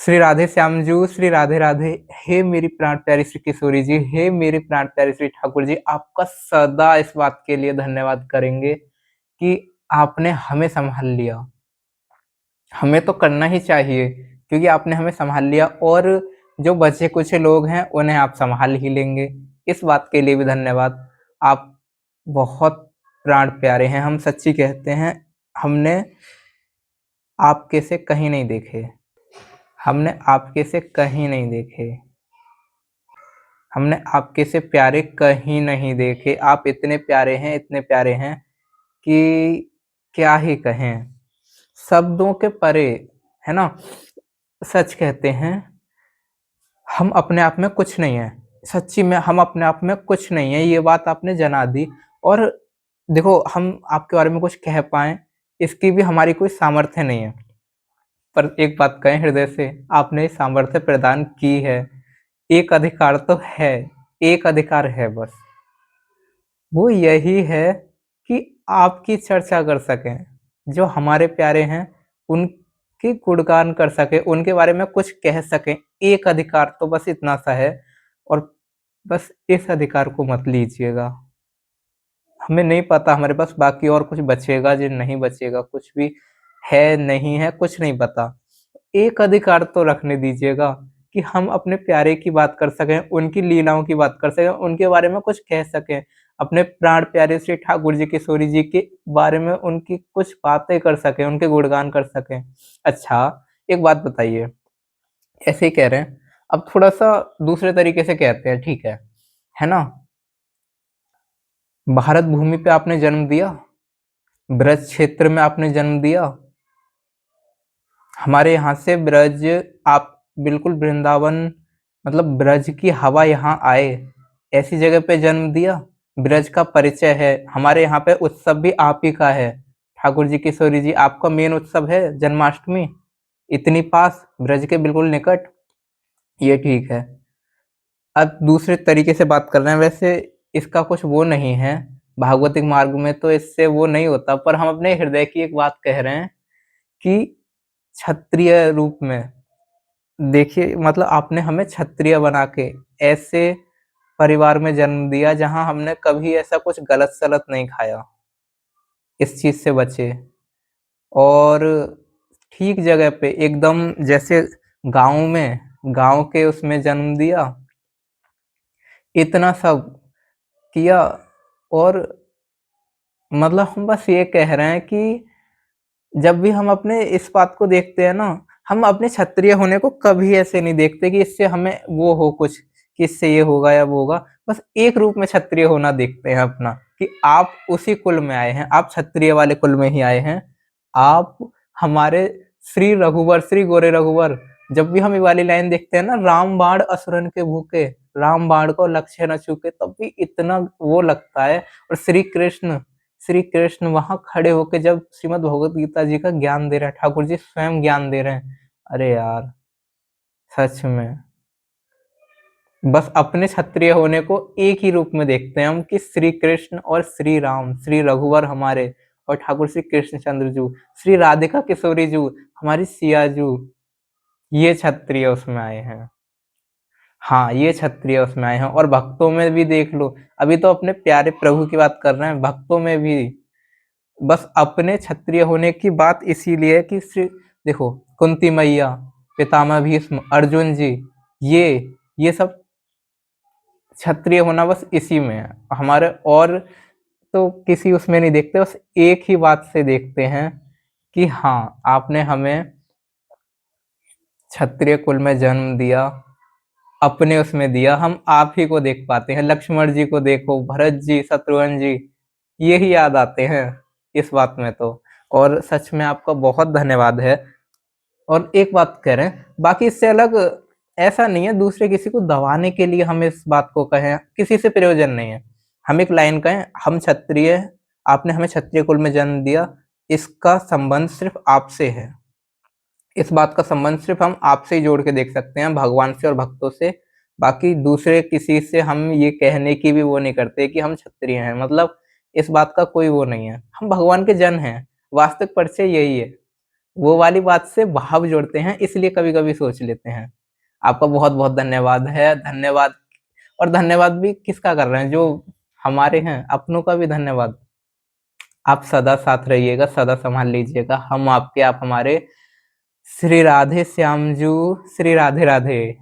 श्री राधे श्याम जू, श्री राधे राधे। हे मेरी प्राण प्यारी श्री किशोरी जी, हे मेरे प्राण प्यारे श्री ठाकुर जी, आपका सदा इस बात के लिए धन्यवाद करेंगे कि आपने हमें संभाल लिया। हमें तो करना ही चाहिए क्योंकि आपने हमें संभाल लिया और जो बचे कुछ लोग हैं उन्हें आप संभाल ही लेंगे। इस बात के लिए भी धन्यवाद। आप बहुत प्राण प्यारे हैं, हम सच्ची कहते हैं। हमने आपके से कहीं नहीं देखे, हमने आपके से कहीं नहीं देखे, हमने आपके से प्यारे कहीं नहीं देखे। आप इतने प्यारे हैं, इतने प्यारे हैं कि क्या ही कहें, शब्दों के परे, है ना? सच कहते हैं, हम अपने आप में कुछ नहीं है। सच्ची में हम अपने आप में कुछ नहीं है, ये बात आपने जना दी। और देखो, हम आपके बारे में कुछ कह पाएँ, इसकी भी हमारी कोई सामर्थ्य नहीं है। पर एक बात कहें हृदय से, आपने सामर्थ्य प्रदान की है। एक अधिकार तो है, एक अधिकार है बस। वो यही है कि आपकी चर्चा कर सकें, जो हमारे प्यारे हैं उनके गुणगान कर सकें, उनके बारे में कुछ कह सकें। एक अधिकार तो बस इतना सा है और बस इस अधिकार को मत लीजिएगा। हमें नहीं पता हमारे पास बाकी और कुछ बचेगा या नहीं बचेगा, कुछ भी है नहीं है कुछ नहीं पता। एक अधिकार तो रखने दीजिएगा कि हम अपने प्यारे की बात कर सकें, उनकी लीलाओं की बात कर सकें, उनके बारे में कुछ कह सकें। अपने प्राण प्यारे श्री ठाकुर जी, किशोरी जी के बारे में उनकी कुछ बातें कर सकें, उनके गुणगान कर सकें। अच्छा, एक बात बताइए, ऐसे ही कह रहे हैं, अब थोड़ा-सा दूसरे तरीके से कहते हैं, ठीक है ना? भारत भूमि पे आपने जन्म दिया, ब्रज क्षेत्र में आपने जन्म दिया। हमारे यहाँ से ब्रज, आप बिल्कुल वृंदावन, मतलब ब्रज की हवा यहाँ आए, ऐसी जगह पे जन्म दिया। ब्रज का परिचय है, हमारे यहाँ पे उत्सव भी आप ही का है। ठाकुर जी, किशोरी जी, आपका मेन उत्सव है जन्माष्टमी, इतनी पास, ब्रज के बिल्कुल निकट। ये ठीक है। अब दूसरे तरीके से बात कर रहे हैं, वैसे इसका कुछ वो नहीं है, भागवतिक मार्ग में तो इससे वो नहीं होता, पर हम अपने हृदय की एक बात कह रहे हैं कि क्षत्रिय रूप में देखिए, मतलब आपने हमें क्षत्रिय बना के ऐसे परिवार में जन्म दिया जहां हमने कभी ऐसा कुछ गलत सलत नहीं खाया, इस चीज से बचे। और ठीक जगह पे एकदम, जैसे गांव में, गांव के उसमें जन्म दिया, इतना सब किया। और मतलब हम बस ये कह रहे हैं कि जब भी हम अपने इस बात को देखते हैं ना, हम अपने क्षत्रिय होने को कभी ऐसे नहीं देखते कि इससे हमें वो हो कुछ, कि इससे ये होगा या वो होगा। बस एक रूप में क्षत्रिय होना देखते हैं अपना, कि आप उसी कुल में आए हैं, आप क्षत्रिय वाले कुल में ही आए हैं। आप हमारे श्री रघुवर, श्री गोरे रघुवर। जब भी हम ये वाली लाइन देखते हैं ना, राम बाण असुरन के भूखे, राम बाण को लक्ष्य न चूके, तब भी इतना वो लगता है। और श्री कृष्ण वहां खड़े होके जब श्रीमद् भगवत गीता जी का ज्ञान दे रहे हैं, ठाकुर जी स्वयं ज्ञान दे रहे हैं। अरे यार, सच में बस अपने क्षत्रिय होने को एक ही रूप में देखते हैं हम, कि श्री कृष्ण और श्री राम, श्री रघुवर हमारे, और ठाकुर श्री कृष्णचंद्र जू, श्री राधिका किशोरी जू, हमारी सिया जू, ये क्षत्रिय उसमें आए हैं। हाँ, ये क्षत्रिय उसमें आए हैं। और भक्तों में भी देख लो, अभी तो अपने प्यारे प्रभु की बात कर रहे हैं, भक्तों में भी बस अपने क्षत्रिय होने की बात इसीलिए है कि श्री, देखो, कुंती मैया, पितामह भीष्म, अर्जुन जी, ये सब क्षत्रिय होना बस इसी में है हमारे। और तो किसी उसमें नहीं देखते, बस एक ही बात से देखते हैं कि हाँ, आपने हमें क्षत्रिय कुल में जन्म दिया, अपने उसमें दिया। हम आप ही को देख पाते हैं, लक्ष्मण जी को देखो, भरत जी, शत्रुघ्न जी, यही याद आते हैं इस बात में तो। और सच में आपका बहुत धन्यवाद है। और एक बात कह रहे हैं, बाकी इससे अलग ऐसा नहीं है दूसरे किसी को दबाने के लिए हम इस बात को कहें, किसी से प्रयोजन नहीं है। हम एक लाइन कहें, हम क्षत्रिय, आपने हमें क्षत्रिय कुल में जन्म दिया, इसका संबंध सिर्फ आपसे है। इस बात का संबंध सिर्फ हम आपसे ही जोड़ के देख सकते हैं, भगवान से और भक्तों से। बाकी दूसरे किसी से हम ये कहने की भी वो नहीं करते कि हम क्षत्रिय हैं, मतलब इस बात का कोई वो नहीं है। हम भगवान के जन हैं, वास्तविक परिचय यही है। वो वाली बात से भाव जोड़ते हैं, इसलिए कभी-कभी सोच लेते हैं। आपका बहुत-बहुत धन्यवाद है, धन्यवाद। और धन्यवाद भी किसका कर रहे हैं, जो हमारे हैं, अपनों का भी धन्यवाद। आप सदा साथ रहिएगा, सदा सँभाल लीजिएगा, हम आपके, आप हमारे। श्री राधे श्याम जू, श्री राधे राधे।